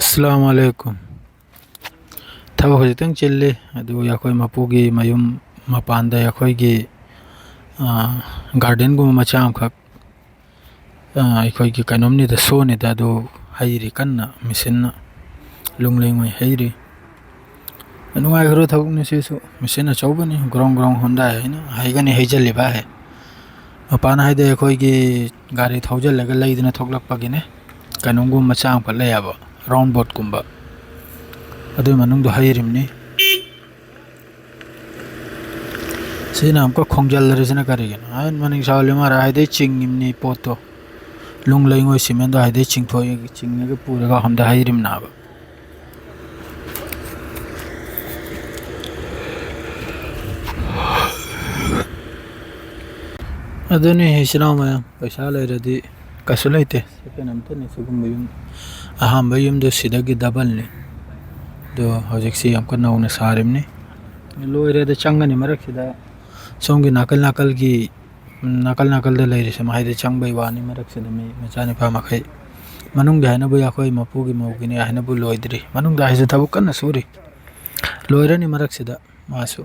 अस्सलामुअलैकुम थबक हजितंग चिल्ले अदु याखोय मपुगी मयुम मपानदा याखोयगी गार्डन गुम मचा अमखक अखोयगी कनोमनिदा सोनिदा अदु हैरी कन्ना मिसिनना लुंगलेंगोय हैरी नुंगाइखरो थबकनि सेसु मिसिन अचौबनि ग्रोंग ग्रोंग होंदा हैना हैगनि हैजलिबा है मपान हाइदे अखोयगी गाड़ी थौजल्लगा लैदना थोकलकपगिने कनोमगुम मचा अमखक लैयाबा राउंड बोट कुंबा अदु मनुंग हैरिमनी सिना हमको खोंजल रिजना करेगन आयन मनिंग सावले मारा हाइदे चिंगिमनी पोतो लुंग लैंगो सिमेंट हाइदे चिंगथोय चिंगगे पूरेगा हमदा हैरिम नाबा अदुनी हिसना मैं पैसा लेरदी कसु लेते सेकेंड अमतने सुगुम युम अहम युम दो सिदगी डबल ने दो हजिक्सी हमको नौना सारिमनी लोयरेदा चंगनी मरक्सिदा सोंगी नाकल नाकल दा लेरिसे माइदे चंगबै वानी मरक्सिदा मे मचानी फामखै मनुंग हाइनबु याखोय मपुगी मौगिनी हाइनबु लोयद्री मनुंग दा हाइसे थबु कन्ना सूरी लोयरनी मरक्सिदा मासु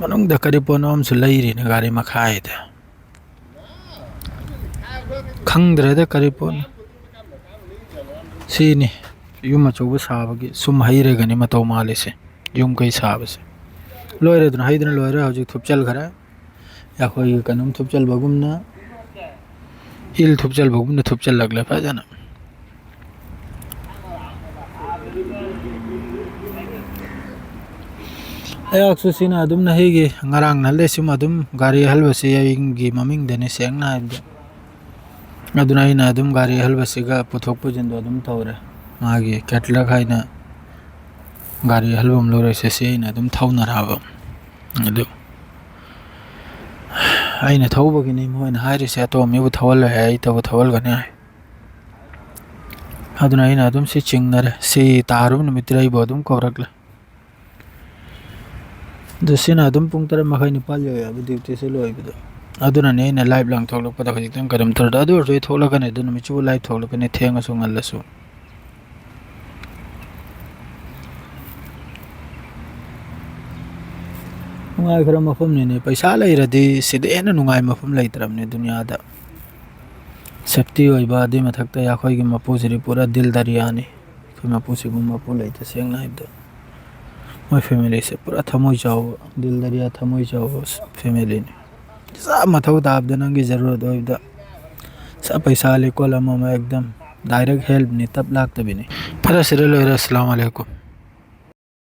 मनुंग दा करिपोन अमसु लैरी न गाड़ी मखाइदा खंगद्रेदा करिपोन सीनी युम अचौबु साबगी सुम हैरेगनी मतौ मालेसे युम कै साबसे लोयरेदन हैदन लोयरे हजि थुपचल खरा याखोय कनुम थुपचल बगुमना इल थुपचल बगुमना थुपचल लगले फाजना अक्सुसिना अदुम नहिगी ngarang nalle sim adum gari halbasi yingi maming deni sengna habda aduna ina adum gari halbasi ga puthok pujindo adum thawre magi ketla khaina gari halbum lore se ina adum thawna raba adu aina thawbagi ni moina hairi se to mebu thawal hai to thawal gane aduna ina adum si chingnare si tarum mitrai bodum korakla दसिना अदुम पुंग तरह मखाई निपाल यो अब duty से लोय बिदो अदुना ने ना live लांग थोलक पदा खजितन करम तर अदु जोय थोलकने दुन मिचु लाइव थोलकने थेंग सो ngallसु नुंगाय खरा मफम ने पैसा लैरदी सिदे एना नुंगाय मफम लैतरमने दुनिया दा सेफ्टी होइबा दे मथकता याखोय गी मपुसिरी पूरा दिल दरियानी खै मपुसि गुम मपु लैते सेंगना हिबदा मैं फैमिली से पूरा थमोई जाओ दिल दरिया थमोई जाओ फैमिली ने सब मथौ दाब देना की जरूरत हो इधर सब पैसा ले कोलम में एकदम डायरेक्ट हेल्प नहीं तब लागत भी नहीं फिर अस्सलाम वालेकुम।